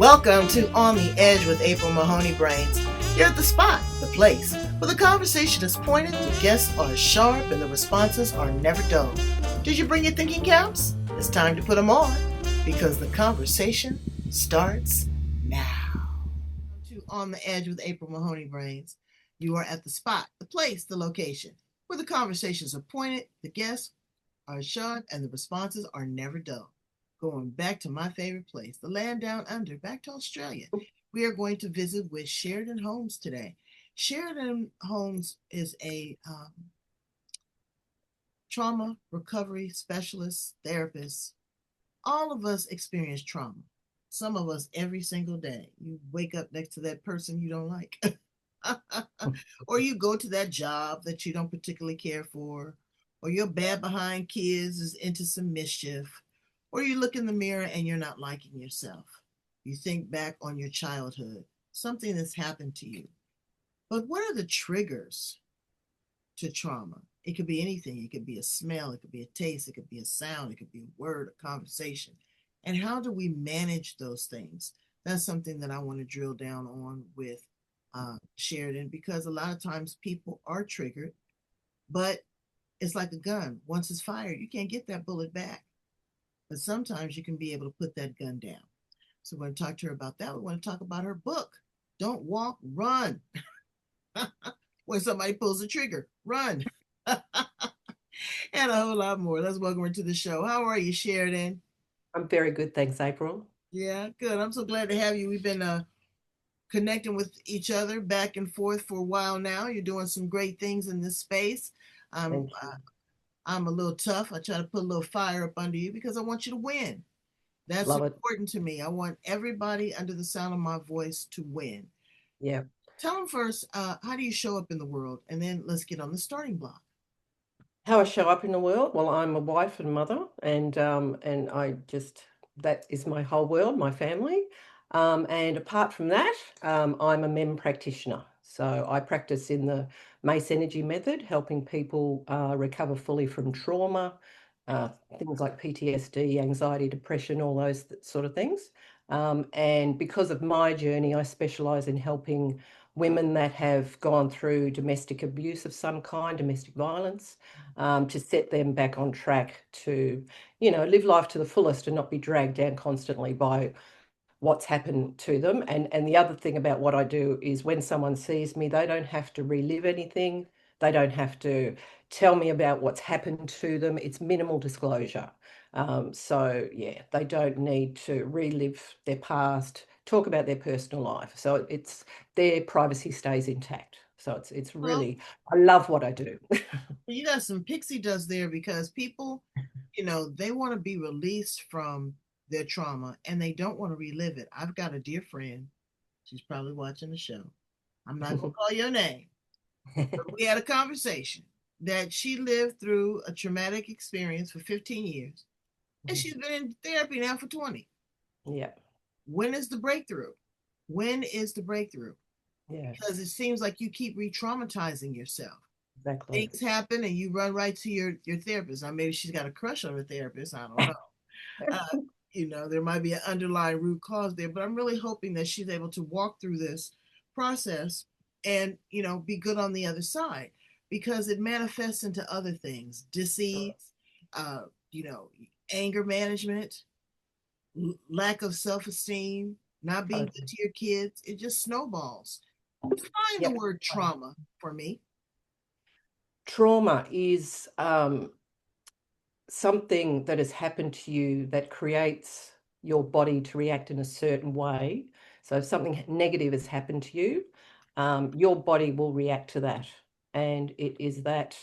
Welcome to On the Edge with April Mahoney Brains. You're at the spot, the place, where the conversation is pointed, the guests are sharp, and the responses are never dull. Did you bring your thinking caps? It's time to put them on, because the conversation starts now. To On the Edge with April Mahoney Brains. You are at the spot, the place, the location, where the conversations are pointed, the guests are sharp, and the responses are never dull. Going back to my favorite place, the land down under, back to Australia. We are going to visit with Sheridan Holmes today. Sheridan Holmes is a trauma recovery specialist, therapist. All of us experience trauma. Some of us every single day. You wake up next to that person you don't like, or you go to that job that you don't particularly care for, or you're bad behind kids, is into some mischief, or you look in the mirror and you're not liking yourself. You think back on your childhood, something that's happened to you. But what are the triggers to trauma? It could be anything. It could be a smell, it could be a taste, it could be a sound, it could be a word, a conversation. And how do we manage those things? That's something that I want to drill down on with Sheridan, because a lot of times people are triggered, but it's like a gun. Once it's fired, you can't get that bullet back. But sometimes you can be able to put that gun down. So we're going to talk to her about that. We want to talk about her book, Don't Walk, Run. When somebody pulls the trigger, run. And a whole lot more. Let's welcome her to the show. How are you, Sheridan? I'm very good, thanks, April. Yeah, good. I'm so glad to have you. We've been connecting with each other back and forth for a while now. You're doing some great things in this space. Um, Thank uh, you. I'm a little tough. I try to put a little fire up under you because I want you to win. That's Love it. important to me. I want everybody under the sound of my voice to win. Yeah. Tell them first, how do you show up in the world? And then let's get on the starting block. How I show up in the world? Well, I'm a wife and mother, and I just that is my whole world, my family. And apart from that, I'm a MEM practitioner. So I practice in the Mace Energy Method, helping people recover fully from trauma, uh, things like PTSD, anxiety, depression, all those sort of things. And because of my journey, I specialize in helping women that have gone through domestic abuse of some kind, domestic violence, to set them back on track to, live life to the fullest and not be dragged down constantly by what's happened to them. And the other thing about what I do is when someone sees me, they don't have to relive anything. They don't have to tell me about what's happened to them. It's minimal disclosure. So yeah, they don't need to relive their past, talk about their personal life. So it's their privacy stays intact. So it's Well, really, I love what I do. you got some pixie dust there because people, they want to be released from their trauma and they don't want to relive it. I've got a dear friend. She's probably watching the show. I'm not going to call your name, but we had a conversation that she lived through a traumatic experience for 15 years and she's been in therapy now for 20. Yeah, When is the breakthrough? When is the breakthrough? yeah, Because it seems like you keep re-traumatizing yourself. exactly. Things happen and you run right to your therapist. Now maybe she's got a crush on her therapist. I don't know. Uh, there might be an underlying root cause there, but I'm really hoping that she's able to walk through this process and be good on the other side because it manifests into other things, disease, uh, you know, anger management, lack of self-esteem, not being good Totally. to your kids. It just snowballs. Define the Yep. word trauma for me. Trauma is something that has happened to you that creates your body to react in a certain way. So if something negative has happened to you, your body will react to that. And it is that,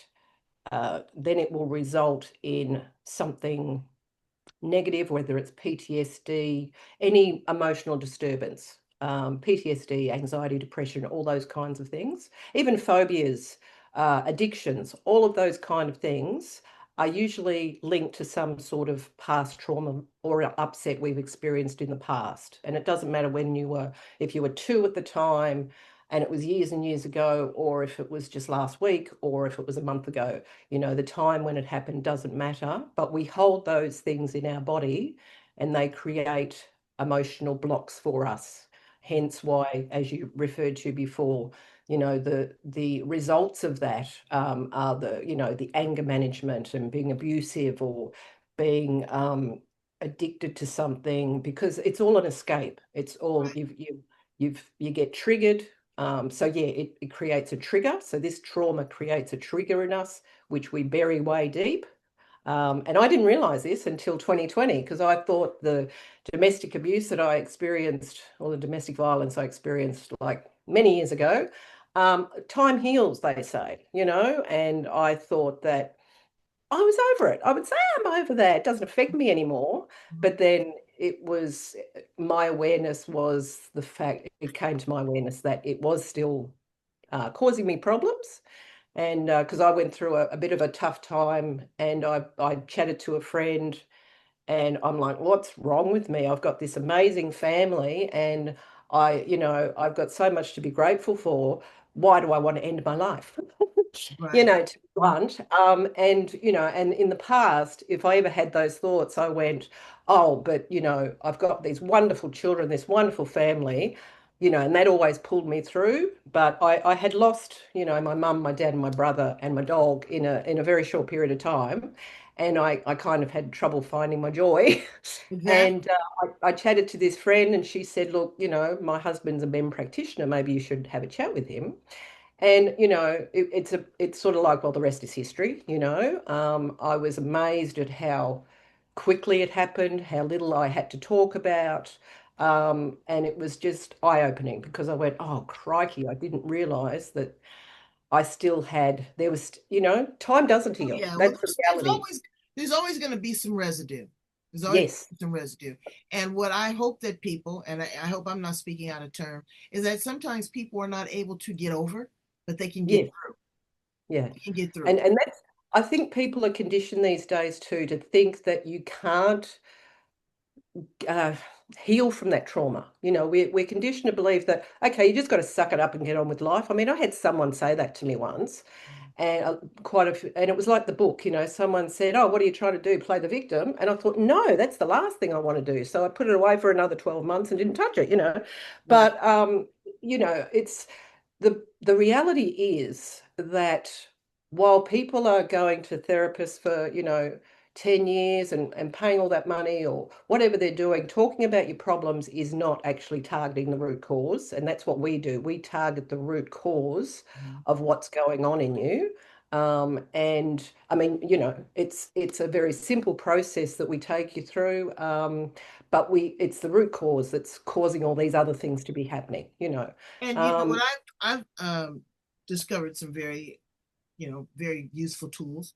then it will result in something negative, whether it's PTSD, any emotional disturbance, PTSD, anxiety, depression, all those kinds of things, even phobias, addictions, all of those kind of things are usually linked to some sort of past trauma or upset we've experienced in the past. And it doesn't matter when you were, if you were two at the time and it was years and years ago, or if it was just last week, or if it was a month ago. The time when it happened doesn't matter, but we hold those things in our body and they create emotional blocks for us. Hence why, as you referred to before, the results of that are the anger management and being abusive or being addicted to something, because it's all an escape. It's all Right. you get triggered. So yeah, it creates a trigger. So this trauma creates a trigger in us, which we bury way deep. And I didn't realize this until 2020, because I thought the domestic abuse that I experienced, or the domestic violence I experienced like many years ago, time heals, they say, and I thought that I was over it. I would say I'm over that. It doesn't affect me anymore. Mhm. But then my awareness was the fact, it came to my awareness that it was still causing me problems. And because I went through a bit of a tough time, and I chatted to a friend, and I'm like, what's wrong with me? I've got this amazing family, and I've got so much to be grateful for. Why do I want to end my life? Right. To be blunt. And in the past, if I ever had those thoughts, I went, oh, but I've got these wonderful children, this wonderful family, and that always pulled me through. But I had lost, my mum, my dad, and my brother and my dog in a very short period of time. And I kind of had trouble finding my joy. Exactly. And I chatted to this friend, and she said, look, my husband's a MEM practitioner. Maybe you should have a chat with him. And it's sort of like, well, the rest is history. I was amazed at how quickly it happened, how little I had to talk about. And it was just eye-opening, because I went, oh, crikey, I didn't realize that I still had, there was, time doesn't Oh heal. yeah. Well, That's the there's reality. always going to be some residue. There's always Yes, some residue. And what I hope that people, and I hope I'm not speaking out of turn, is that sometimes people are not able to get over, but they can get yes, through. yeah. They can get through. And that's, I think people are conditioned these days too to think that you can't uh, heal from that trauma. We're conditioned to believe that, okay, you just got to suck it up and get on with life. I mean, I had someone say that to me once, and and it was like the book, someone said, oh, what are you trying to do? Play the victim? And I thought, no, that's the last thing I want to do. So I put it away for another 12 months and didn't touch it. Right. But, it's the reality is that while people are going to therapists for 10 years and paying all that money or whatever they're doing, talking about your problems is not actually targeting the root cause. And that's what we do. We target the root cause Mhm. of what's going on in you. And I mean, it's a very simple process that we take you through. But it's the root cause that's causing all these other things to be happening. And you know what Um, I've discovered some very, very useful tools.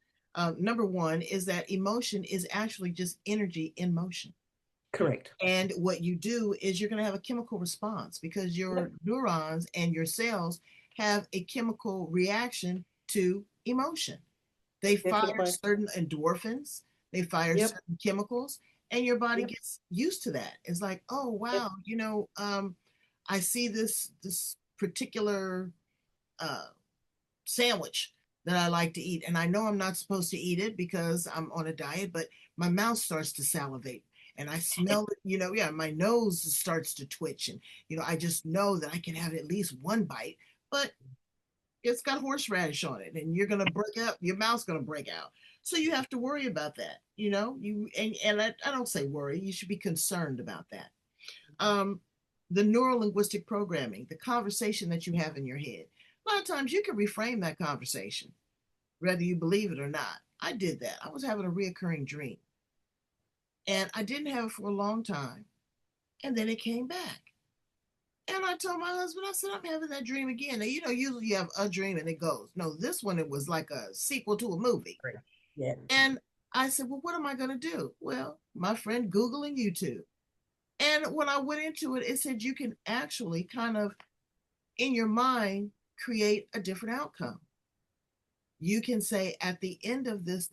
Number one is that emotion is actually just energy in motion. Correct. And what you do is you're going to have a chemical response because your Yep, neurons and your cells have a chemical reaction to emotion. They fire definitely. certain endorphins, they fire Yep, certain chemicals, and your body yep, gets used to that. It's like, oh yep, wow, I see this particular uh, sandwich that I like to eat. And I know I'm not supposed to eat it because I'm on a diet, but my mouth starts to salivate and I smell it, yeah, my nose starts to twitch. And, I just know that I can have at least one bite, but it's got horseradish on it and you're going to break out, your mouth's going to break out. So you have to worry about that, and I don't say worry, you should be concerned about that. Um, the neuro linguistic programming, the conversation that you have in your head. A lot of times you can reframe that conversation, whether you believe it or not. I did that. I was having a reoccurring dream and I didn't have it for a long time. And then it came back. And I told my husband, I said, I'm having that dream again. Now, usually you have a dream and it goes. No, this one, it was like a sequel to a movie. correct. Yeah, And I said, well, what am I going to do? Well, my friend Google and YouTube. And when I went into it, it said you can actually kind of in your mind create a different outcome. You can say at the end of this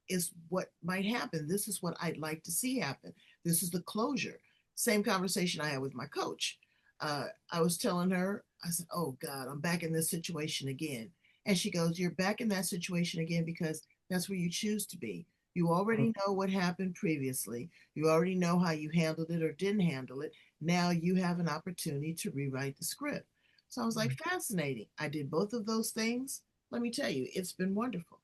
is what might happen. This is what I'd like to see happen. This is the closure. Same conversation I had with my coach. I was telling her, I said, oh God, I'm back in this situation again. And she goes, you're back in that situation again because that's where you choose to be. You Mm, already know what happened previously. You already know how you handled it or didn't handle it. Now you have an opportunity to rewrite the script. So I was like, mm, fascinating. I did both of those things. Let me tell you, it's been wonderful.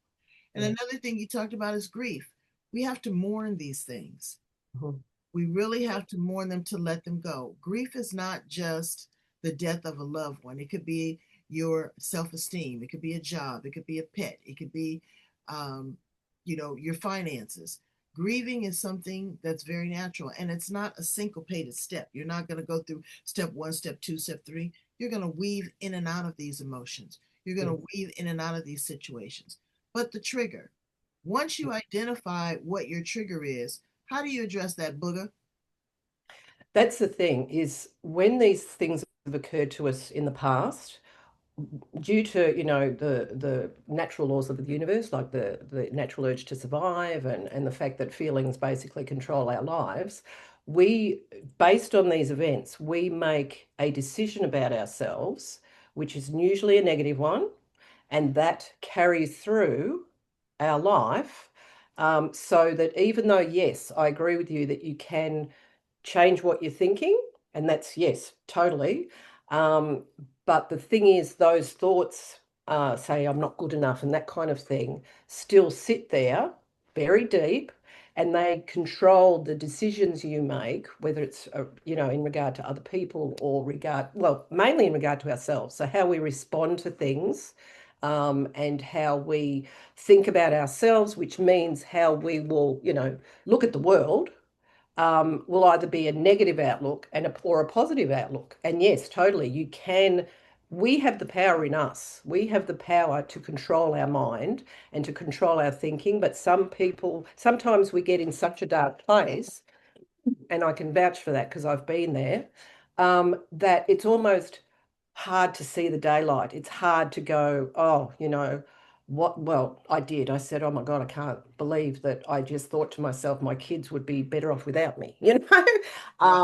And yeah. another thing you talked about is grief. We have to mourn these things. Mhm. We really have to mourn them to let them go. Grief is not just the death of a loved one. It could be your self-esteem. It could be a job. It could be a pet. It could be, um, your finances. Grieving is something that's very natural, and it's not a syncopated step. You're not going to go through step one, step two, step three. You're going to weave in and out of these emotions. You're going Yes. to weave in and out of these situations. But the trigger, once you identify what your trigger is, how do you address that booger? That's the thing is when these things have occurred to us in the past, due to, the natural laws of the universe, like the natural urge to survive and the fact that feelings basically control our lives, we, based on these events, we make a decision about ourselves, which is usually a negative one, and that carries through our life. So that even though, yes, I agree with you that you can change what you're thinking, and that's yes, totally. Um, but the thing is, those thoughts, say I'm not good enough and that kind of thing, still sit there very deep, and they control the decisions you make, whether it's in regard to other people or well, mainly in regard to ourselves. So how we respond to things. And how we think about ourselves, which means how we will, look at the world, will either be a negative outlook or a positive outlook. And yes, totally, you can. We have the power in us. We have the power to control our mind and to control our thinking. But some people, sometimes we get in such a dark place, and I can vouch for that because I've been there, that it's almost hard to see the daylight. It's hard to go, oh, what? Well, I did. I said, oh my God, I can't believe that I just thought to myself, my kids would be better off without me, Right,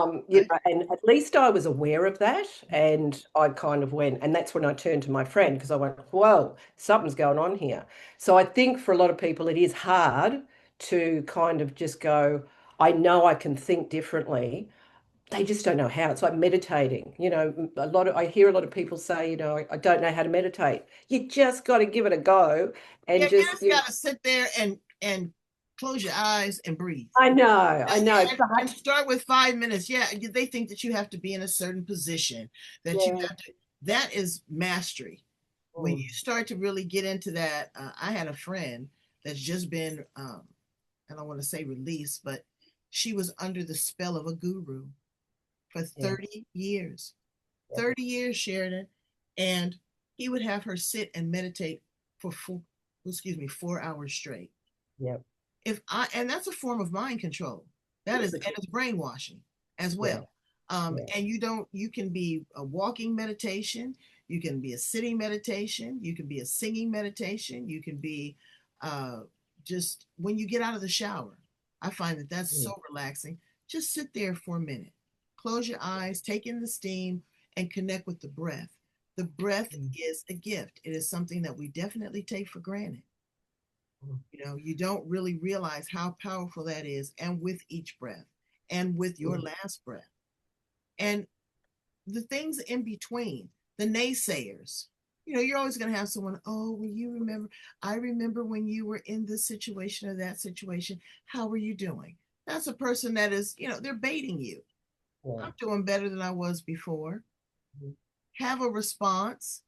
right. and at least I was aware of that. And I kind of went, and that's when I turned to my friend because I went, whoa, something's going on here. So I think for a lot of people, it is hard to kind of just go, I know I can think differently. They just don't know how. It's like meditating. I hear a lot of people say, I don't know how to meditate. You just got to give it a go Yeah, and you just, just gotta sit there and close your eyes and breathe. I know, And but start with 5 minutes. Yeah, they think that you have to be in a certain position, that you yeah. have to, that is mastery. When Mm, you start to really get into that, I had a friend that's just been, I don't want to say released, but she was under the spell of a guru for yeah, 30 years. yeah, 30 years, Sheridan. And he would have her sit and meditate for 4 hours straight. yeah, If I and that's a form of mind control. That is, yes, and it is. it's brainwashing as Yeah, well. yeah, And you can be a walking meditation, you can be a sitting meditation, you can be a singing meditation, you can be uh, just when you get out of the shower. I find that that's mm, so relaxing. Just sit there for a minute, close your eyes, take in the steam, and connect with the breath. The breath mm, is a gift. It is something that we definitely take for granted. mm, You don't really realize how powerful that is, and with each breath, and with your mm, last breath, and the things in between, the naysayers. You're always going to have someone, oh, well, I remember when you were in this situation or that situation. How were you doing? That's a person that is, they're baiting you. yeah, I'm doing better than I was before. mm, Have a response,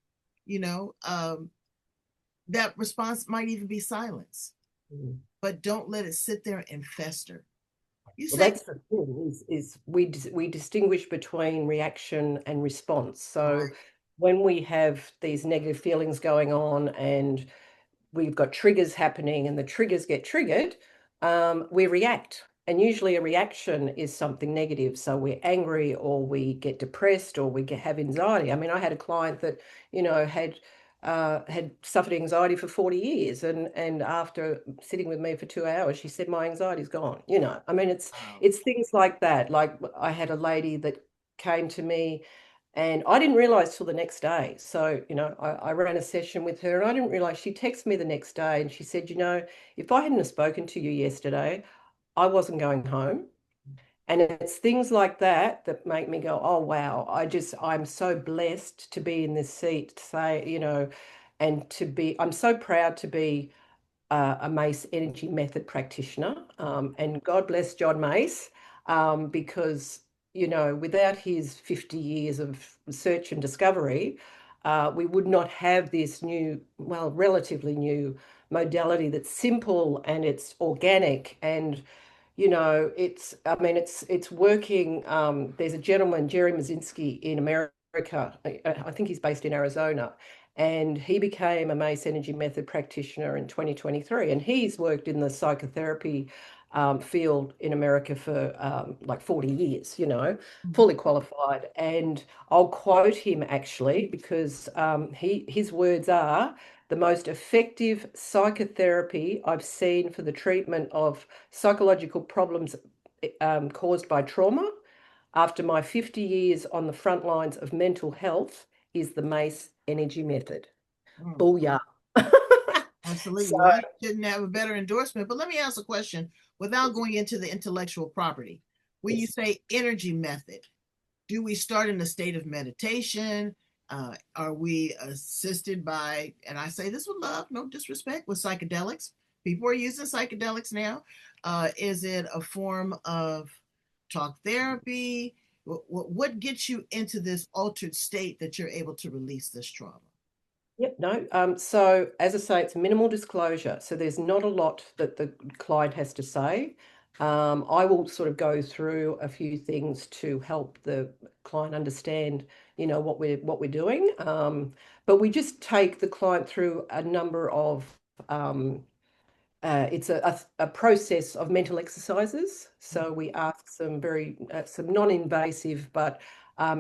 you know, um, that response might even be silence, mm. but don't let it sit there and fester. You Well, say, that's the thing is we distinguish between reaction and response. So right, when we have these negative feelings going on and we've got triggers happening and the triggers get triggered, we react. And usually a reaction is something negative. So we're angry or we get depressed or have anxiety. I mean, I had a client that, had suffered anxiety for 40 years. And after sitting with me for 2 hours, she said, my anxiety's gone. I mean, wow, it's things like that. Like I had a lady that came to me, And I didn't realize till the next day. So, I ran a session with her and I didn't realize she texted me the next day and she said, if I hadn't have spoken to you yesterday, I wasn't going home. And it's things like that that make me go, oh, wow, I'm so blessed to be in this seat to say, and I'm so proud to be a Mace Energy Method practitioner. And God bless John Mace, because, without his 50 years of research and discovery, we would not have this new, well, relatively new modality that's simple and it's organic and I mean, it's working. There's a gentleman, Jerry Mazinski, in America. I think he's based in Arizona, and he became a Mace Energy Method practitioner in 2023. And he's worked in the psychotherapy field in America for like 40 years, fully qualified. And I'll quote him actually because his words are the most effective psychotherapy I've seen for the treatment of psychological problems caused by trauma after my 50 years on the front lines of mental health is the Mace Energy Method. Mm, Booyah. absolutely. So, Well, you couldn't have a better endorsement. But let me ask a question without going into the intellectual property. When you yes. say energy method, do we start in a state of meditation? Are we assisted by, and I say this with love, no disrespect, with psychedelics? People are using psychedelics now. Is it a form of talk therapy? What gets you into this altered state that you're able to release this trauma? Yep, no. So as I say, it's minimal disclosure. So there's not a lot that the client has to say. I will sort of go through a few things to help the client understand, what we're doing. But we just take the client through a number of it's a process of mental exercises. So we ask some non-invasive but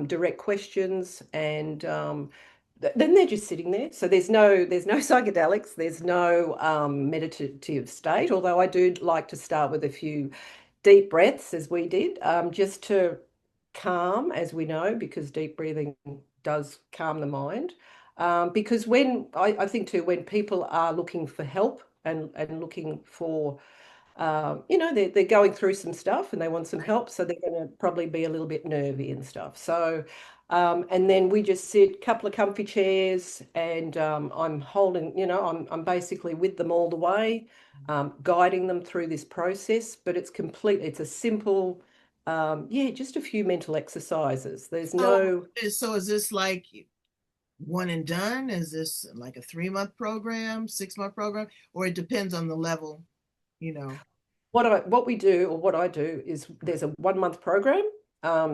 direct questions, and then they're just sitting there. So there's no psychedelics, there's no meditative state. Although I do like to start with a few deep breaths, as we did, just to calm, as we know, because deep breathing does calm the mind. Because I think too, when people are looking for help and looking for, they're going through some stuff and they want some help, so they're going to probably be a little bit nervy and stuff. So, and then we just sit, a couple of comfy chairs, and I'm holding, I'm basically with them all the way, guiding them through this process. But it's a simple, yeah, just a few mental exercises. There's So, no so is this like one and done? Is this like a 3 month program, 6 month program, or it depends on the level, you know? what we do, or what I do, is there's a 1 month program.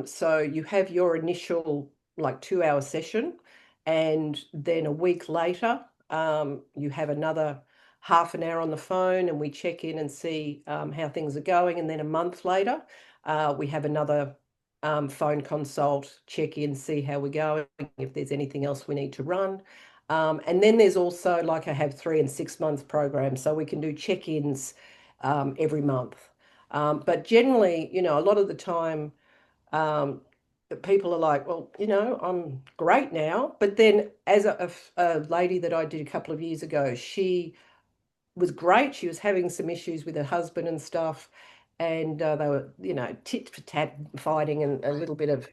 So you have your initial like 2 hour session, and then a week later, you have another half an hour on the phone, and we check in and see how things are going. And then a month later, we have another phone consult, check in, see how we're going, if there's anything else we need to run. And then there's also, like, I have 3 and 6 month programs, so we can do check-ins every month. But generally, a lot of the time, people are like, well, I'm great now. But then, as a lady that I did a couple of years ago, she was great. She was having some issues with her husband and stuff. And they were, tit for tat fighting and a Right. little bit of,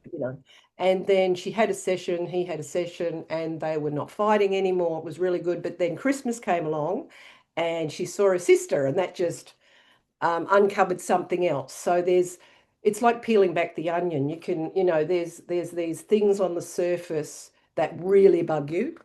And then she had a session, he had a session, and they were not fighting anymore. It was really good. But then Christmas came along and she saw her sister, and that just uncovered something else. So it's like peeling back the onion. You can, there's these things on the surface that really bug you,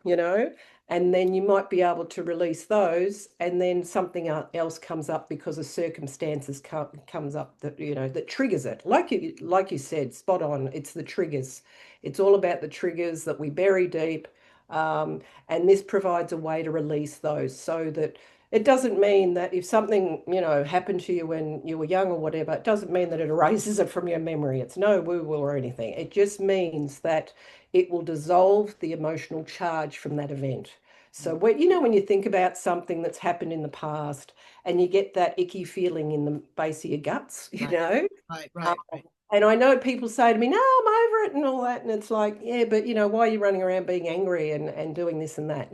and then you might be able to release those, and then something else comes up because of circumstances comes up that, that triggers it. Like you said, spot on. It's the triggers. It's all about the triggers that we bury deep. And this provides a way to release those, so that it doesn't mean that if something, happened to you when you were young or whatever, it doesn't mean that it erases it from your memory. It's no woo-woo or anything. It just means that it will dissolve the emotional charge from that event. So when you think about something that's happened in the past and you get that icky feeling in the base of your guts, Right, right, um, right, right. And I know people say to me, no, I'm over it and all that. And it's like, yeah, but why are you running around being angry and doing this and that?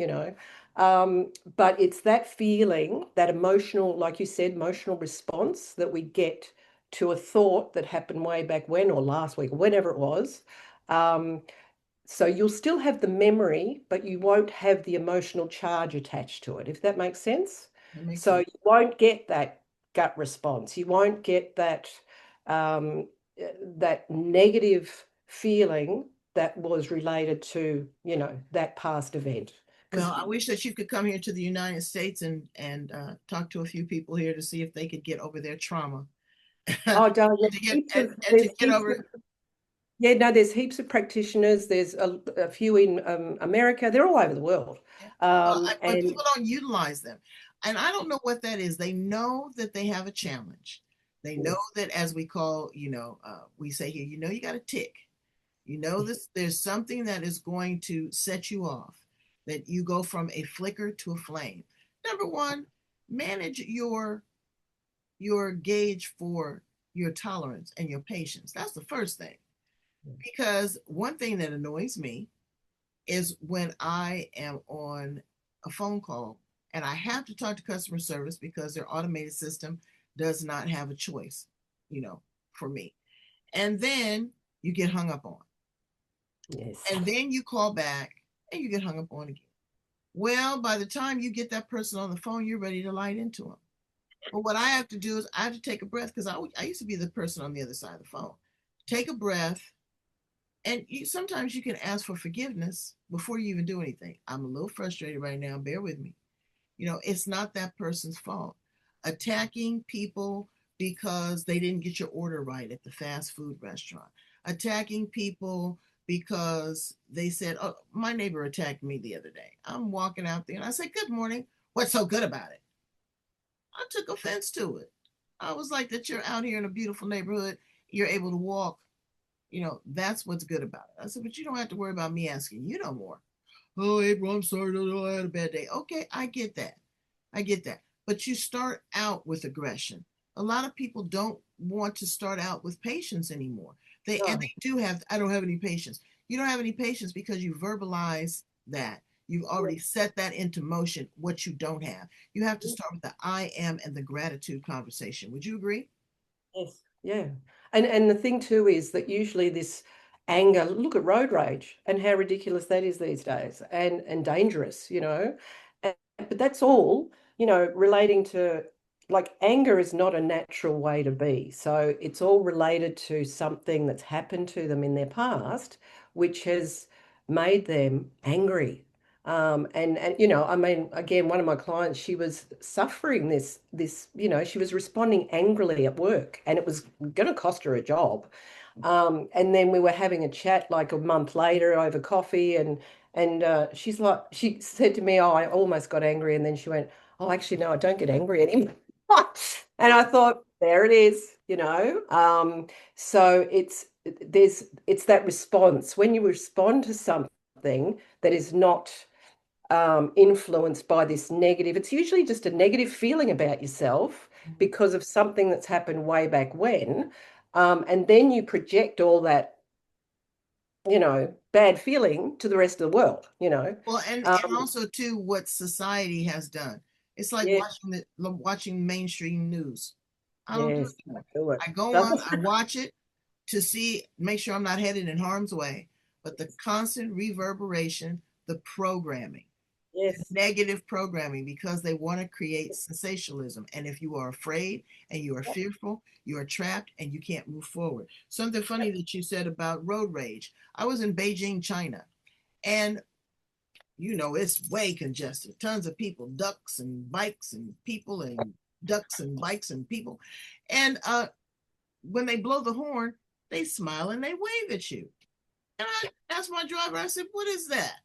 But it's that feeling, that emotional, like you said, emotional response that we get to a thought that happened way back when or last week or whenever it was. Um, so you'll still have the memory, but you won't have the emotional charge attached to it, if that makes sense. That makes So sense. you won't get that gut response. You won't get um, that negative feeling that was related to, that past event. Well, Because, I wish that you could come here to the United States and talk to a few people here to see if they could get over their trauma. and oh, darling, to get and to there's get heaps over. of, yeah, no, there's heaps of practitioners. There's a few in America. They're all over the world. Yeah. But And people don't utilize them. And I don't know what that is. They know that they have a challenge. They know yes, that, as we call, we say here, you got a tick. You know this, there's something that is going to set you off, that you go from a flicker to a flame. Number one, manage your gauge for your tolerance and your patience. That's the first thing. Because one thing that annoys me is when I am on a phone call and I have to talk to customer service because their automated system does not have a choice, you know, for me. And then you get hung up on. yes. And then you call back and you get hung up on again. Well, by the time you get that person on the phone, you're ready to light into them. But what I have to do is I have to take a breath because I used to be the person on the other side of the phone. Take a breath, and sometimes you can ask for forgiveness before you even do anything. I'm a little frustrated right now. Bear with me. It's not that person's fault. Attacking people because they didn't get your order right at the fast food restaurant. Attacking people because they said, "Oh, my neighbor attacked me the other day." I'm walking out there and I said, "Good morning. What's so good about it?" I took offense to it. I was like, that you're out here in a beautiful neighborhood, you're able to walk. That's what's good about it. I said, but you don't have to worry about me asking you no more. Oh, April, I'm sorry. No, I had a bad day. Okay, I get that. I get that. But you start out with aggression. A lot of people don't want to start out with patience anymore. They No. do have, I don't have any patience. You don't have any patience because you verbalize that. You've already set that into motion, what you don't have. You have to start with the I am and the gratitude conversation. Would you agree? Yes, yeah. And the thing too is that usually this anger, look at road rage and how ridiculous that is these days and dangerous. But that's all, relating to like anger is not a natural way to be. So it's all related to something that's happened to them in their past, which has made them angry. I mean, again, one of my clients, she was suffering this, she was responding angrily at work, and it was going to cost her a job. And then we were having a chat like a month later over coffee, and she said to me, "Oh, I almost got angry," and then she went, "Oh, actually, no, I don't get angry anymore." And I thought, there it is. So it's that response when you respond to something that is not influenced by this negative. It's usually just a negative feeling about yourself because of something that's happened way back when. And then you project all that, bad feeling to the rest of the world. Well, and Um, also too, what society has done. It's like yeah, watching mainstream news. I don't do yes, it anymore. do it. I go on, Doesn't I watch it to see, make sure I'm not headed in harm's way. But the constant reverberation, the programming, the yes, negative programming, because they want to create sensationalism. And if you are afraid and you are yep, fearful, you are trapped and you can't move forward. Something funny yep, that you said about road rage. I was in Beijing, China, and it's way congested. Tons of people, ducks and bikes and people and ducks and bikes and people. And when they blow the horn, they smile and they wave at you. And I asked my driver, I said, "What is that?"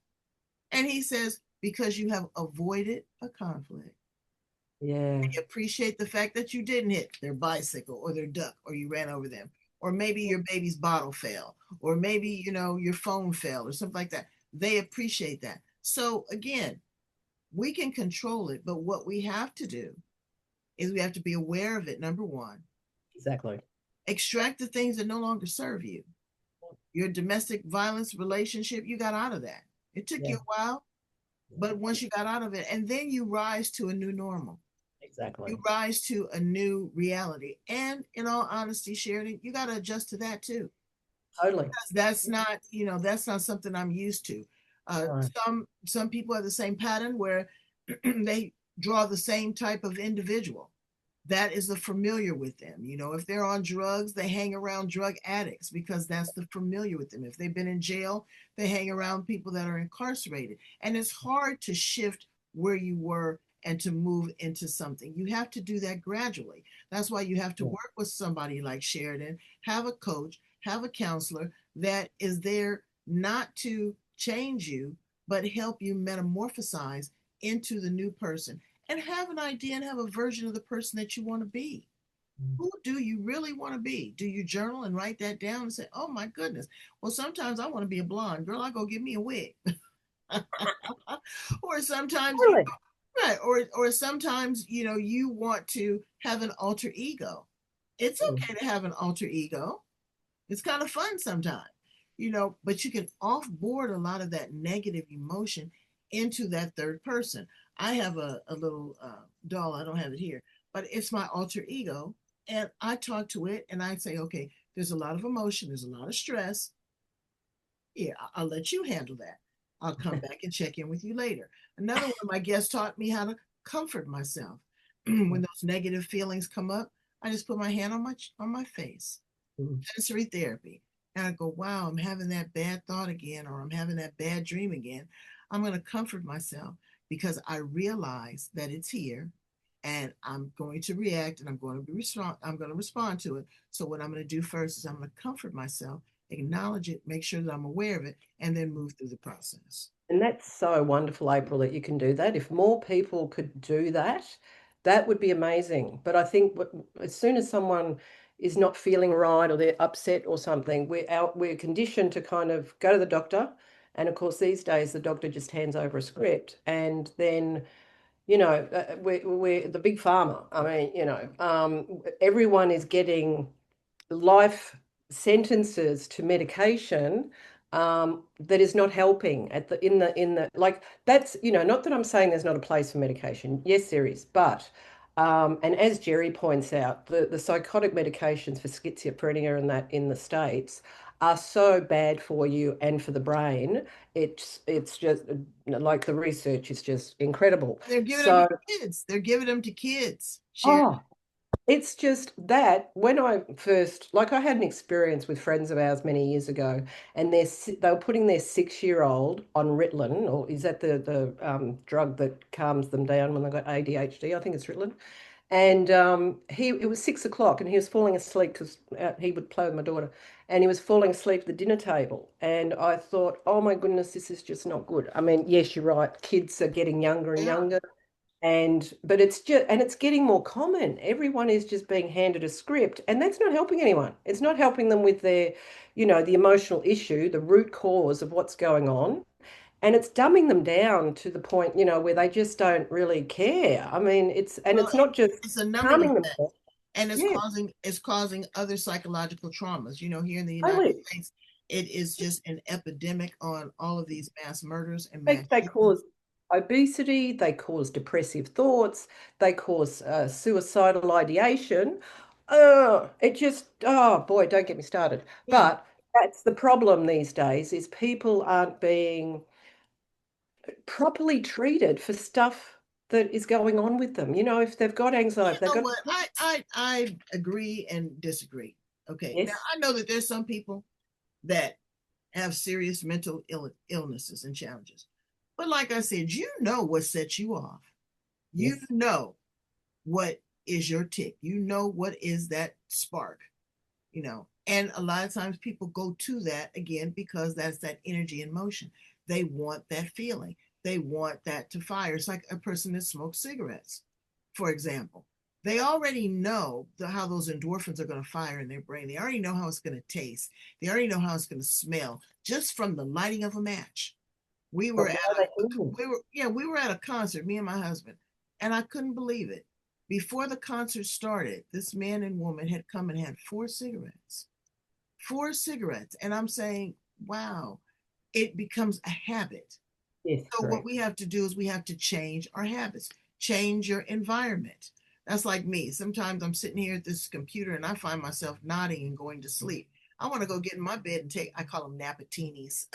And he says, "Because you have avoided a conflict. yeah, You appreciate the fact that you didn't hit their bicycle or their duck or you ran over them. Or maybe your baby's bottle fell, or maybe, your phone fell or something like that. They appreciate that. So again, we can control it, but what we have to do is we have to be aware of it, number one, exactly. Extract the things that no longer serve you. Your domestic violence relationship, you got out of that. It took Yeah. you a while, but once you got out of it, and then you rise to a new normal. You Exactly. rise to a new reality. And in all honesty, Sheridan, you got to adjust to that too. Totally. That's not, that's not something I'm used to. Uh, No. some people have the same pattern where they draw the same type of individual that is the familiar with them. If they're on drugs, they hang around drug addicts because that's the familiar with them. If they've been in jail, they hang around people that are incarcerated. And it's hard to shift where you were and to move into something. You have to do that gradually. That's why you have to Yeah. work with somebody like Sheridan, have a coach, have a counselor that is there not to change you, but help you metamorphosize into the new person and have an idea and have a version of the person that you want to be. Mm. Who do you really want to be? Do you journal and write that down and say, oh my goodness, well, sometimes I want to be a blonde girl. I go get me a wig. Or sometimes, Totally. right. Or sometimes, you want to have an alter ego. It's Mm. okay to have an alter ego. It's kind of fun sometimes, but you can offboard a lot of that negative emotion into that third person. I have a little doll, I don't have it here, but it's my alter ego. And I talk to it and I say, okay, there's a lot of emotion, there's a lot of stress. Yeah, I'll let you handle that. I'll come back and check in with you later. Another one of my guests taught me how to comfort myself. When Mm. those negative feelings come up, I just put my hand on my face. Mm. Sensory therapy. And I go, wow, I'm having that bad thought again, or I'm having that bad dream again. I'm going to comfort myself because I realize that it's here and I'm going to react and I'm going to respond to it. So what I'm going to do first is I'm going to comfort myself, acknowledge it, make sure that I'm aware of it, and then move through the process. And that's so wonderful, April, that you can do that. If more people could do that, that would be amazing. But I think as soon as someone is not feeling right or they're upset or something, we're conditioned to kind of go to the doctor. And of course, these days, the doctor just hands over a script. And then, we're the big pharma. I mean, everyone is getting life sentences to medication that is not helping at the like that's not that I'm saying there's not a place for medication. Yes, there is, but and as Jerry points out, the psychotic medications for schizophrenia and that in the States are so bad for you and for the brain. It's just like the research is just incredible. They're giving them to So, kids. They're giving them to kids. Share. oh, it's just that when I first, like, I had an experience with friends of ours many years ago, and they were putting their 6-year-old on Ritalin, or is that the drug that calms them down when they've got ADHD? I think it's Ritalin. And it was 6 o'clock, and he was falling asleep because he would play with my daughter, and he was falling asleep at the dinner table. And I thought, oh my goodness, this is just not good. I mean, yes, you're right. Kids are getting younger and They are. younger. But it's just, and it's getting more common. Everyone is just being handed a script, and that's not helping anyone. It's not helping them with the emotional issue, the root cause of what's going on. And it's dumbing them down to the point, where they just don't really care. I mean, Well, it's not just it's a numbing harming effect. themselves. And it's Yeah, causing other psychological traumas. Here in the United totally. States, it is just an epidemic on all of these mass murders and mass They shootings. cause obesity, they cause depressive thoughts, they cause suicidal ideation. Oh boy, don't get me started. Yeah, But that's the problem these days is people aren't being properly treated for stuff that is going on with them. If they've got anxiety, you if they've know got what? I agree and disagree. Okay, now yes, I know that there's some people that have serious mental illnesses and challenges, but like I said, you know what sets you off. You yes, know what is your tick. You know what is that spark. And a lot of times people go to that again because that's that energy in motion. They want that feeling, they want that to fire. It's like a person that smokes cigarettes, for example. They already know how those endorphins are going to fire in their brain. They already know how it's going to taste. They already know how it's going to smell just from the lighting of a match. We were but at why are they doing we were at a concert, me and my husband, and I couldn't believe it. Before the concert started, this man and woman had come and had 4 cigarettes. 4 cigarettes. And I'm saying, wow, it becomes a habit. Yes, So what correct. we have to do is we have to change our habits, change your environment. That's like me. Sometimes I'm sitting here at this computer and I find myself nodding and going to sleep. I want to go get in my bed and take, I call them napatinis.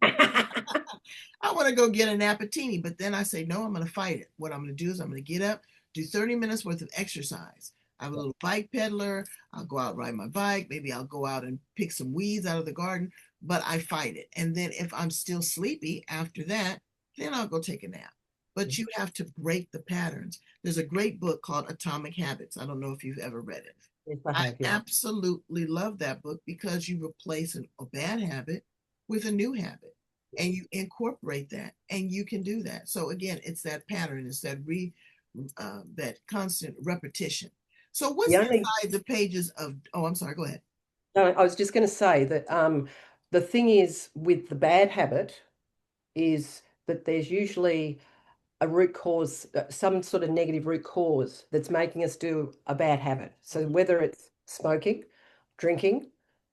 I want to go get a napatini, but then I say, no, I'm going to fight it. What I'm going to do is I'm going to get up, do 30 minutes worth of exercise. I have a little bike peddler. I'll go out, ride my bike. Maybe I'll go out and pick some weeds out of the garden, but I fight it. And then if I'm still sleepy after that, then I'll go take a nap. But you have to break the patterns. There's a great book called Atomic Habits. I don't know if you've ever read it. Yes, I I have, yeah. absolutely love that book because you replace a bad habit with a new habit and you incorporate that and you can do that. So again, it's that pattern, it's that constant repetition. So The what's only inside the pages of, oh, I'm sorry, go ahead. No, I was just going to say that the thing is with the bad habit is that there's usually a root cause, some sort of negative root cause that's making us do a bad habit. So whether it's smoking, drinking,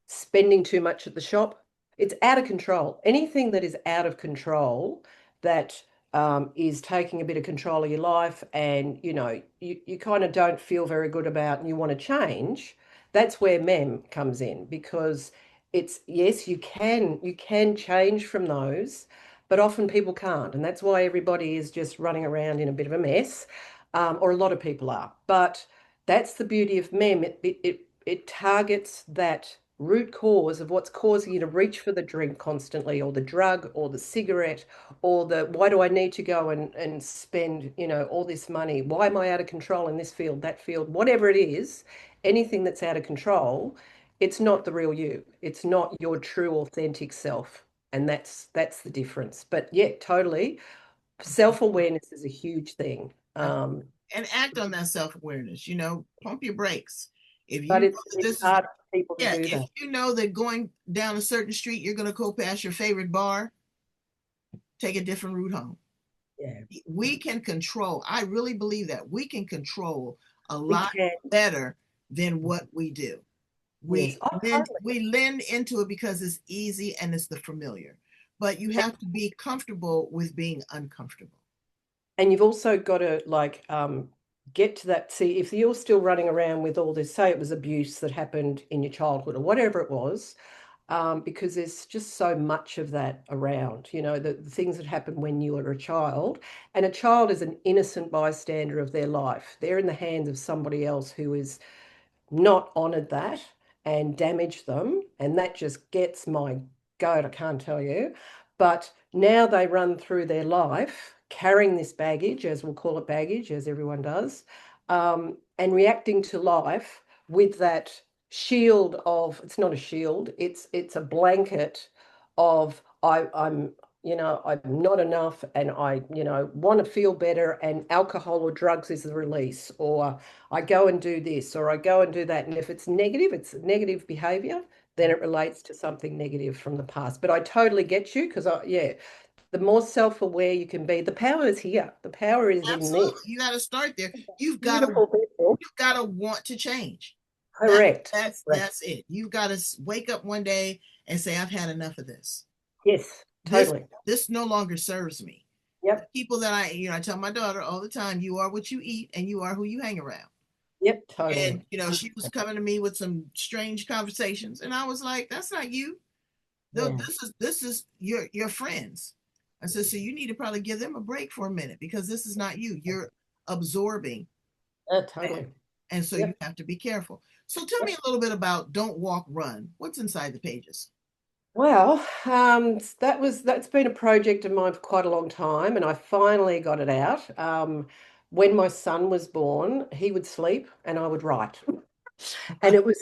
spending too much at the shop, it's out of control. Anything that is out of control that is taking a bit of control of your life and you kind of don't feel very good about and you want to change, that's where MEM comes in because it's yes, you can change from those, but often people can't. And that's why everybody is just running around in a bit of a mess, or a lot of people are. But that's the beauty of MEM. It targets that root cause of what's causing you to reach for the drink constantly, or the drug, or the cigarette, or the why do I need to go and spend, all this money? Why am I out of control in this field, that field, whatever it is, anything that's out of control, it's not the real you. It's not your true, authentic self. And that's the difference. But yeah, totally. Self-awareness is a huge thing. And act on that self-awareness, pump your brakes. If you But know that it's this is, hard for people to yeah, do if that. you know that going down a certain street, you're going to go past your favorite bar, take a different route home. Yeah, We can control, I really believe that we can control a we lot can. better than what we do. Yes. We Oh, lend totally. we lend into it because it's easy and it's the familiar. But you have to be comfortable with being uncomfortable. And you've also got to like get to that. See, if you're still running around with all this, say it was abuse that happened in your childhood or whatever it was, because there's just so much of that around, the things that happen when you were a child. And a child is an innocent bystander of their life. They're in the hands of somebody else who is not honored that and damaged them. And that just gets my goat, I can't tell you. But now they run through their life carrying this baggage, as we'll call it baggage, as everyone does, and reacting to life with that shield of, it's not a shield, it's a blanket of I'm not enough and I want to feel better, and alcohol or drugs is the release, or I go and do this or I go and do that. And if it's negative, it's negative behavior, then it relates to something negative from the past. But I totally get you because yeah, the more self-aware you can be, the power is here. The power is in this. Absolutely. You got to start there. You've got to Beautiful people. you've got to want to change. That Correct. that's Correct. that's it. You've got to wake up one day and say, I've had enough of this. Yes, This totally. this no longer serves me. The Yep. people that I tell my daughter all the time, you are what you eat and you are who you hang around. Yep, totally. And she was coming to me with some strange conversations, and I was like, "That's not you. Yeah. This is your friends." I said, "So you need to probably give them a break for a minute because this is not you. You're absorbing that, Totally. and so you Yep. have to be careful." So tell me Yep. a little bit about "Don't Walk, Run." What's inside the pages? Well, that's been a project of mine for quite a long time, and I finally got it out. When my son was born, he would sleep and I would write. And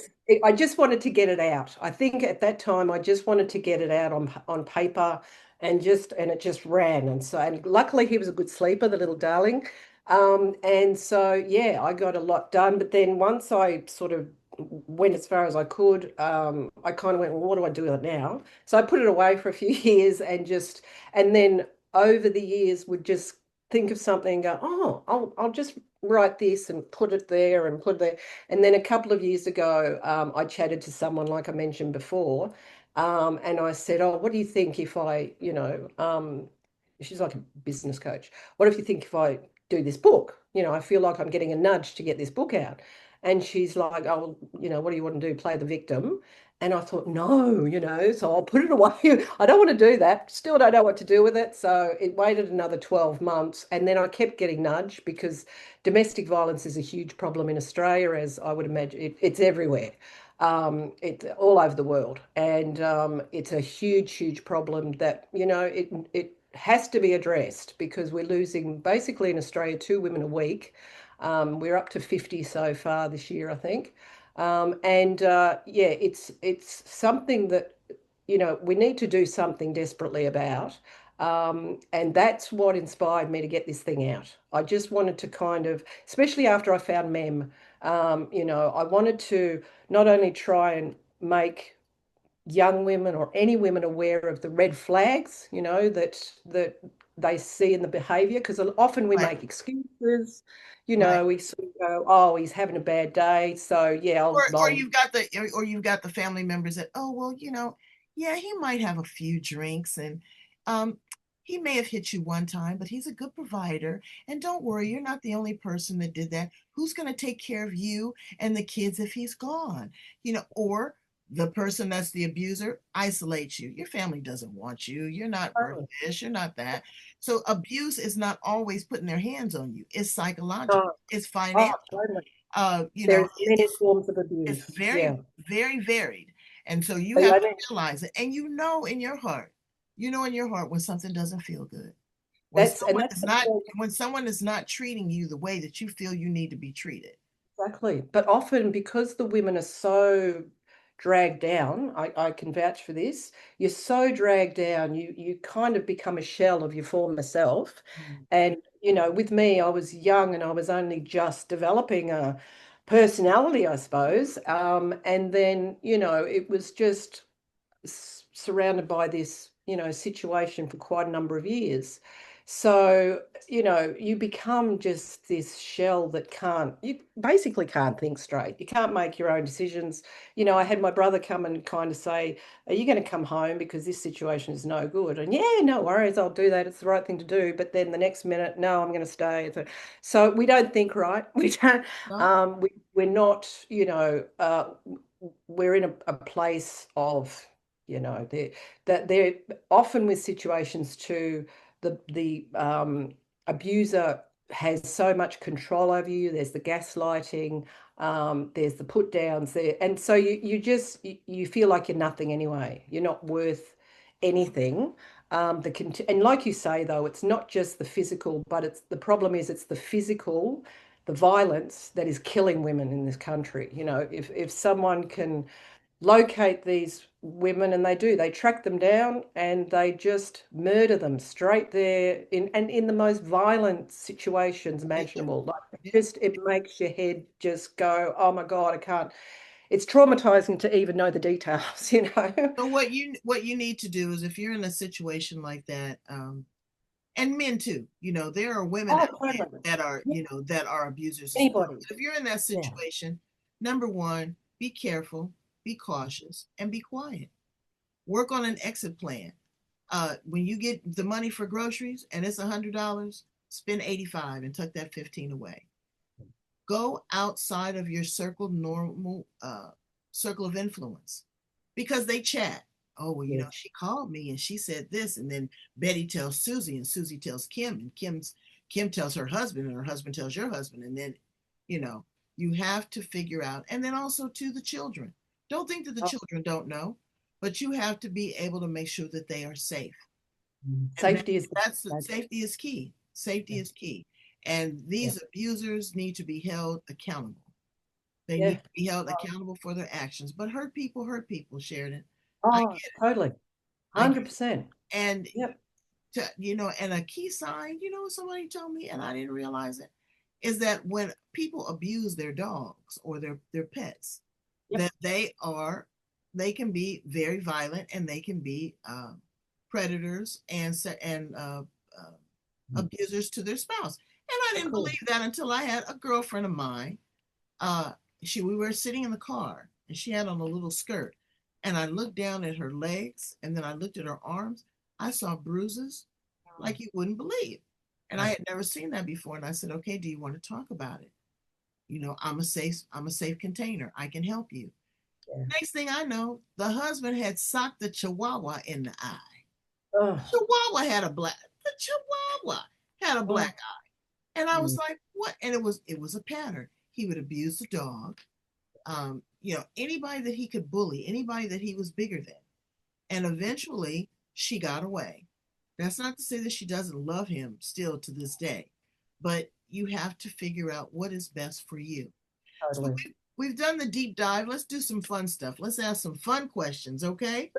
I just wanted to get it out. I think at that time, I just wanted to get it out on paper and it just ran. And luckily he was a good sleeper, the little darling. And so, yeah, I got a lot done. But then once I sort of went as far as I could, I kind of went, well, what do I do with it now? So I put it away for a few years and then over the years would just think of something and go, oh, I'll just write this and put it there and put it there. And then a couple of years ago, I chatted to someone like I mentioned before, and I said, oh, what do you think if I, she's like a business coach. What if you think if I do this book? I feel like I'm getting a nudge to get this book out. And she's like, oh, what do you want to do? Play the victim? And I thought, no, so I'll put it away. I don't want to do that. Still don't know what to do with it. So it waited another 12 months. And then I kept getting nudged because domestic violence is a huge problem in Australia, as I would imagine. It's everywhere. It's all over the world. And it's a huge, huge problem that, it has to be addressed because we're losing basically in Australia 2 women a week. We're up to 50 so far this year, I think. And yeah, it's something that we need to do something desperately about. And that's what inspired me to get this thing out. I just wanted to kind of, especially after I found MEM, I wanted to not only try and make young women or any women aware of the red flags, that they see in the behavior, because often we Right, make excuses, right. we sort of go, oh, he's having a bad day, so yeah, Or I'll you've got the family members that, oh well, yeah, he might have a few drinks and um he may have hit you one time, but he's a good provider. And don't worry, you're not the only person that did that. Who's going to take care of you and the kids if he's gone? Or the person that's the abuser isolates you. Your family doesn't want you. You're not worth oh, this. You're not that. So abuse is not always putting their hands on you. It's psychological. oh, it's oh, financial. totally. It, There's many it's forms of it's abuse. very, Yeah. very varied. And so you have I to mean, realize it. And you know in your heart when something doesn't feel good. When that's and someone that's is the not point. when someone is not treating you the way that you feel you need to be treated. Exactly. But often because the women are so dragged down, I can vouch for this, you're so dragged down, you kind of become a shell of your former self. Mm. And, with me, I was young and I was only just developing a personality, I suppose. And then, it was just surrounded by this, situation for quite a number of years. So, you become just this shell that you basically can't think straight. You can't make your own decisions. I had my brother come and kind of say, are you going to come home because this situation is no good? And yeah, no worries, I'll do that. It's the right thing to do. But then the next minute, no, I'm going to stay. So we don't think right. We don't, No, we're not, we're in a place of that they're often with situations too, the abuser has so much control over you. There's the gaslighting, there's the put downs there, and so you feel like you're nothing anyway. You're not worth anything. And like you say though, it's not just the physical, but the problem is it's the physical, the violence that is killing women in this country. If someone can locate these women, and they track them down and they just murder them straight there in the most violent situations they do. imaginable. Like Yeah. it makes your head just go, oh my God, I can't. It's traumatizing to even know the details, So what you need to do is if you're in a situation like that, and men too, there are women Oh, out there totally. that are, Yeah, that are abusers as well. anybody. If you're in that Yeah. situation, number one, be careful, be cautious, and be quiet. Work on an exit plan. When you get the money for groceries and it's $100, spend 85 and tuck that 15 away. Go outside of your normal circle of influence because they chat. Oh, well, Yeah. she called me and she said this, and then Betty tells Susie, and Susie tells Kim, and Kim tells her husband, and her husband tells your husband, and then you know you have to figure out, and then also to the children. Don't think that the Oh, children don't know, but you have to be able to make sure that they are safe. And safety is the that's bad. safety is key. Safety Yeah. is key. And Yeah. these abusers need to be held accountable. They need Yeah. to be held accountable for their actions. But hurt people, Sheridan. I Oh, get totally. I get 100%. and Yep. and a key sign, somebody told me and I didn't realize it, is that when people abuse their dogs or their pets, Yep. that they can be very violent and they can be predators and abusers to their spouse. And I Of didn't course. believe that until I had a girlfriend of mine. Uh, we were sitting in the car and she had on a little skirt. And I looked down at her legs and then I looked at her arms. I saw bruises like you wouldn't believe. And I Yeah. had never seen that before. And I said, okay, do you want to talk about it? I'm a safe container. I can help you. Yeah. Next thing I know, the husband had socked the chihuahua in the eye. Oh, Chihuahua had a black, the Chihuahua had a oh, black eye. And I was mm, like, what? And it was a pattern. He would abuse the dog. Anybody that he could bully, anybody that he was bigger than. And eventually she got away. That's not to say that she doesn't love him still to this day, but you have to figure out what is best for you. So totally. we've done the deep dive. Let's do some fun stuff. Let's ask some fun questions, okay?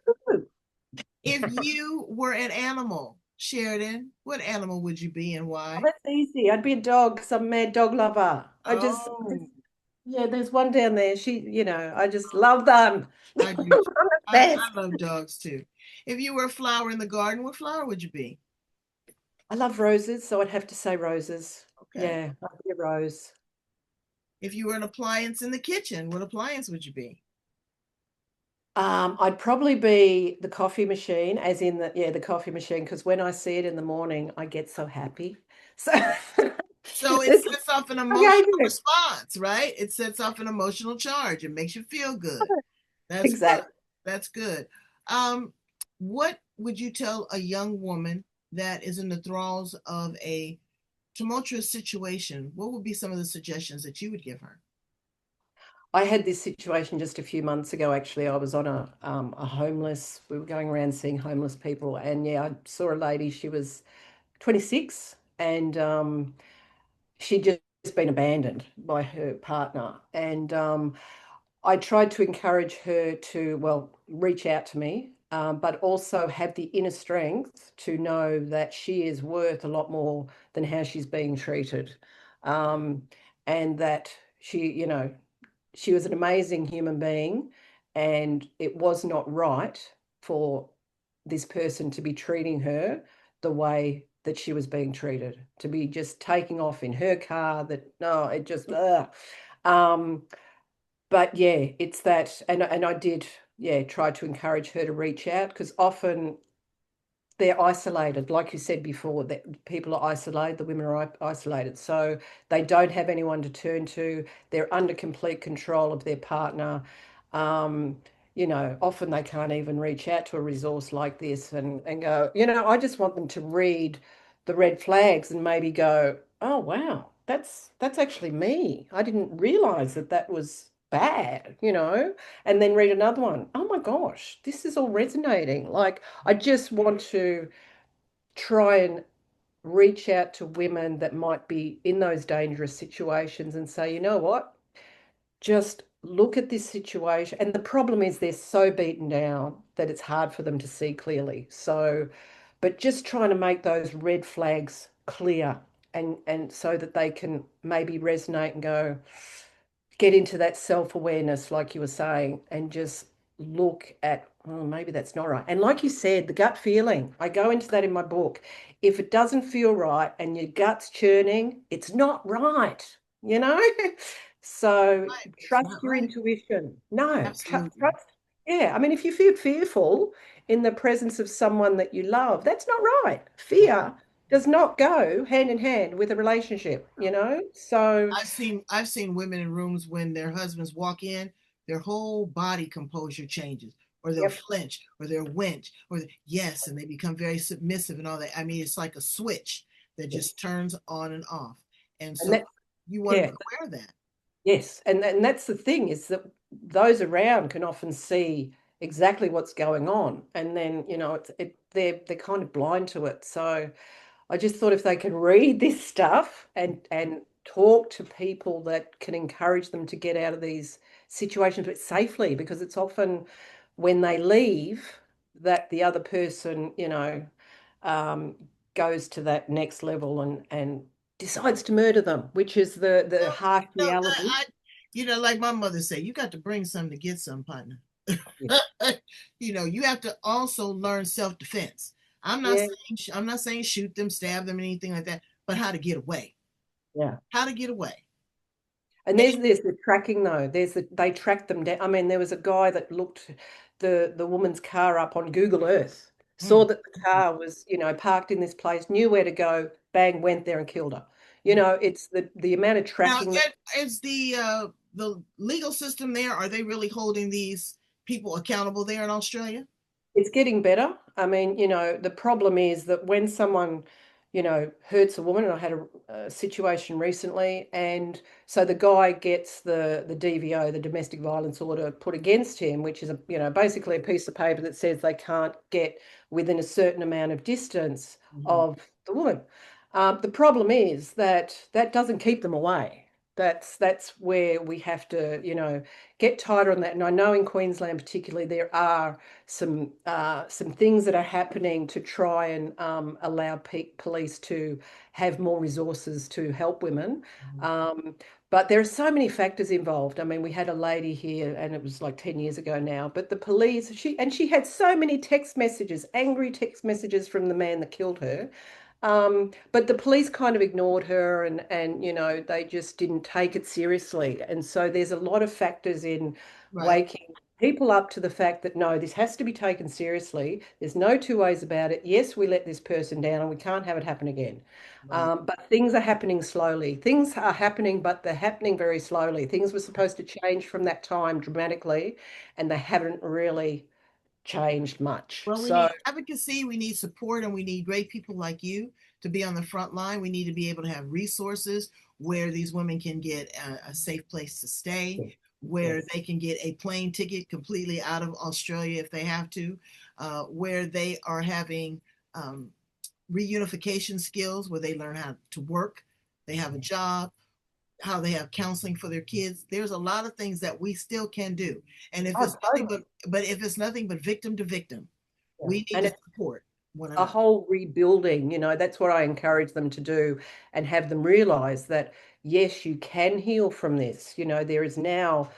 If you were an animal, Sheridan, what animal would you be and Oh, why? that's easy. I'd be a dog because I'm a mad dog lover. Oh, Yeah, there's one down there. I just love them. I do too. I'm the I, best. I love dogs too. If you were a flower in the garden, what flower would you be? I love roses, so I'd have to say roses. Okay. Yeah, I'd be a rose. If you were an appliance in the kitchen, what appliance would you be? I'd probably be the coffee machine, as in the coffee machine, because when I see it in the morning, I get so happy. So So it it's sets off an emotional okay. response, right? It sets off an emotional charge. It makes you feel good. That's good. Exactly. That's good. Um, what would you tell a young woman that is in the thralls of a tumultuous situation? What would be some of the suggestions that you would give her? I had this situation just a few months ago, actually. I was on a homeless, we were going around seeing homeless people, and yeah, I saw a lady, she was 26, and she'd just been abandoned by her partner. And I tried to encourage her to, well, reach out to me, but also have the inner strength to know that she is worth a lot more than how she's being treated. Um, and that she was an amazing human being, and it was not right for this person to be treating her the way that she was being treated, to be just taking off in her car. That no, it just um, but yeah, it's that, and I did, yeah, try to encourage her to reach out, because often they're isolated, like you said before, that people are isolated, the women are isolated, so they don't have anyone to turn to. They're under complete control of their partner. um, Often they can't even reach out to a resource like this and go, I just want them to read the red flags and maybe go, oh wow, that's actually me. I didn't realize that that was bad, and then read another one. Oh my gosh, this is all resonating. Like, I just want to try and reach out to women that might be in those dangerous situations and say, you know what? Just look at this situation. And the problem is they're so beaten down that it's hard for them to see clearly. So, but just trying to make those red flags clear, and so that they can maybe resonate and go, get into that self-awareness, like you were saying, and just look at, oh, maybe that's not right. And like you said, the gut feeling, I go into that in my book. If it doesn't feel right and your gut's churning, it's not right, you know? So Right. It's trust not your right. intuition. No, Absolutely. trust. Yeah. I mean, if you feel fearful in the presence of someone that you love, that's not right. Right. Fear does not go hand in hand with a relationship, No. So I've seen women in rooms when their husbands walk in, their whole body composure changes, or they'll yep. flinch, or they'll winch, yes, and they become very submissive and all that. I mean, it's like a switch that Yes. just turns on and off. And And so that, you want to yeah, be aware of that. yes. And that's the thing, is that those around can often see exactly what's going on. And then, they're kind of blind to it. So I just thought if they can read this stuff and talk to people that can encourage them to get out of these situations, but safely, because it's often when they leave that the other person, um, goes to that next level and decides to murder them, which is the Well, harsh reality. like my mother said, you got to bring some to get some, partner. Yeah. You have to also learn self-defense. Yeah, I'm not saying shoot them, stab them, anything like that, but how to get away. yeah. How to get away. And there's the tracking though. They tracked them down. I mean, there was a guy that looked the woman's car up on Google Earth, saw Mm, that the car was, parked in this place, knew where to go, bang, went there and killed her. mm. It's the amount of Now, tracking that is the legal system there? Are they really holding these people accountable there in Australia? it's getting better. I mean, the problem is that when someone, hurts a woman, and I had a situation recently, and so the guy gets the DVO, the domestic violence order, put against him, which is basically a piece of paper that says they can't get within a certain amount of distance Mhm. of the woman. The problem is that that doesn't keep them away. That's where we have to, get tighter on that. And I know in Queensland particularly there are some things that are happening to try and allow police to have more resources to help women. Mhm. Um, but there are so many factors involved. I mean, we had a lady here, and it was like 10 years ago now. But the police, she had so many text messages, angry text messages from the man that killed her. But the police kind of ignored her, and they just didn't take it seriously. And so there's a lot of factors in Right, waking people up to the fact that no, this has to be taken seriously. There's no two ways about it. Yes, we let this person down and we can't have it happen again. right. But things are happening slowly. Things are happening, but they're happening very slowly. Things were supposed to change from that time dramatically, and they haven't really changed much. Well, we So, need advocacy, we need support, and we need great people like you to be on the front line. We need to be able to have resources where these women can get a safe place to stay, yes, where yes. they can get a plane ticket completely out of Australia if they have to, where they are having um, reunification skills, where they learn how to work, they have a job, how they have counseling for their kids. There's a lot of things that we still can do. And if Oh, it's nothing totally. but if it's nothing but victim to victim, Yeah. we need And to it's support one a another. whole rebuilding, that's what I encourage them to do, and have them realize that yes, you can heal from this. There is now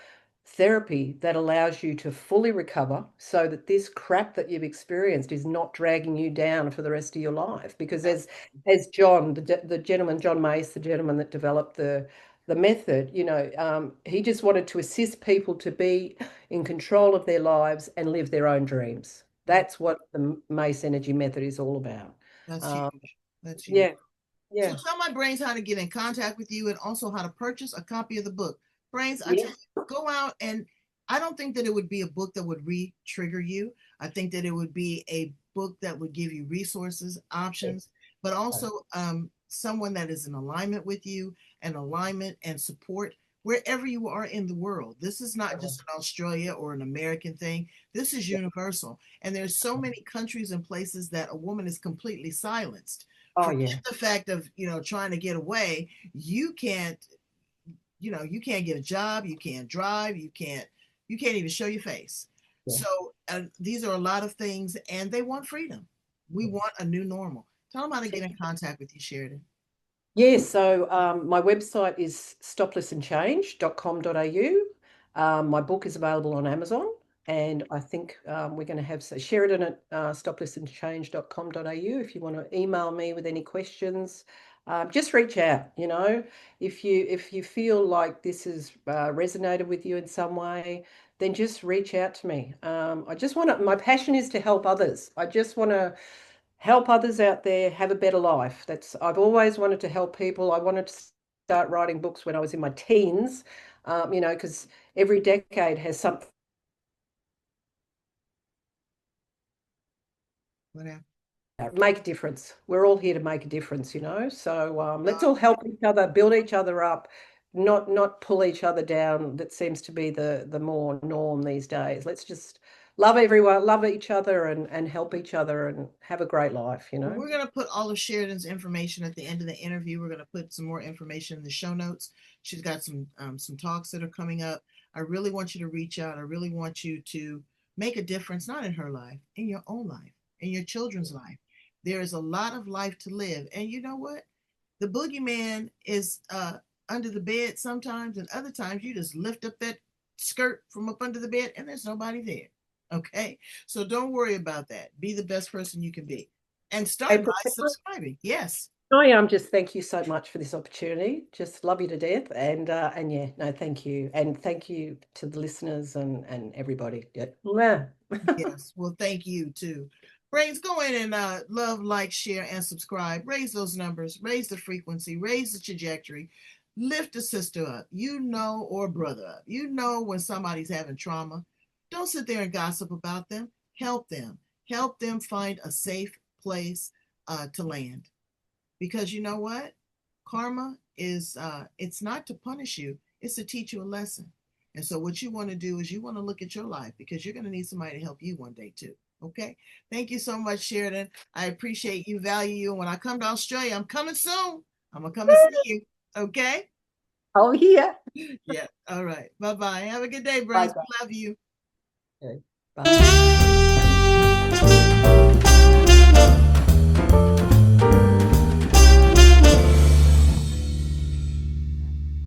therapy that allows you to fully recover so that this crap that you've experienced is not dragging you down for the rest of your life. Because as John, the gentleman, John Mace, the gentleman that developed the method, he just wanted to assist people to be in control of their lives and live their own dreams. That's what the Mace Energy Method is all about. That's Um, huge. That's huge. yeah, So yeah, tell my brains how to get in contact with you and also how to purchase a copy of the book. Brains, I tell yes, you, go out and I don't think that it would be a book that would re-trigger you. I think that it would be a book that would give you resources, yes, options, but also someone that is in alignment with you and alignment and support wherever you are in the world. This is not just an Australia or an American thing. This is universal. And there's so many countries and places that a woman is completely silenced. oh Forget yeah, the fact of, trying to get away. You can't, you can't get a job, you can't drive, you can't even show your face. yeah. So these are a lot of things and they want freedom. We Yeah. want a new normal. Tell them how to get in contact with you, Sheridan. Yes, so my website is stoplessandchange.com.au. My book is available on Amazon, and I think we're going to have Sheridan at stoplessandchange.com.au. If you want to email me with any questions, just reach out. If you feel like this has resonated with you in some way, then just reach out to me. I just want to. My passion is to help others. I just want to help others out there have a better life. I've always wanted to help people. I wanted to start writing books when I was in my teens, because every decade has something Whatever. to make a difference. We're all here to make a difference. So let's Uh, all help each other, build each other up, not pull each other down. That seems to be the more norm these days. Let's just love everyone, love each other, and help each other, and have a great life. We're going to put all of Sheridan's information at the end of the interview. We're going to put some more information in the show notes. She's got some talks that are coming up. I really want you to reach out. I really want you to make a difference, not in her life, in your own life, in your children's life. There is a lot of life to live, and you know what? The boogeyman is under the bed sometimes, and other times you just lift up that skirt from up under the bed, and there's nobody there. Okay, so don't worry about that. Be the best person you can be. And start And by subscribing. Yes. I'm just thank you so much for this opportunity. Just love you to death. And yeah, no, thank you. And thank you to the listeners and everybody. Yeah. Mwah. Yes. Well, thank you too. Brains, go in and love, like, share, and subscribe. Raise those numbers, raise the frequency, raise the trajectory, lift a sister up, or brother up. When somebody's having trauma. Don't sit there and gossip about them. Help them. Help them find a safe place to land. Because you know what? Karma is it's not to punish you, it's to teach you a lesson. And so what you want to do is you want to look at your life because you're going to need somebody to help you one day too. Okay. Thank you so much, Sheridan. I appreciate you, value you. And when I come to Australia, I'm coming soon. I'm gonna come and see you. Okay. Oh, yeah. Yeah. All right. Bye bye. Have a good day, Bye, Brains. guys. Love you. Okay. Bye.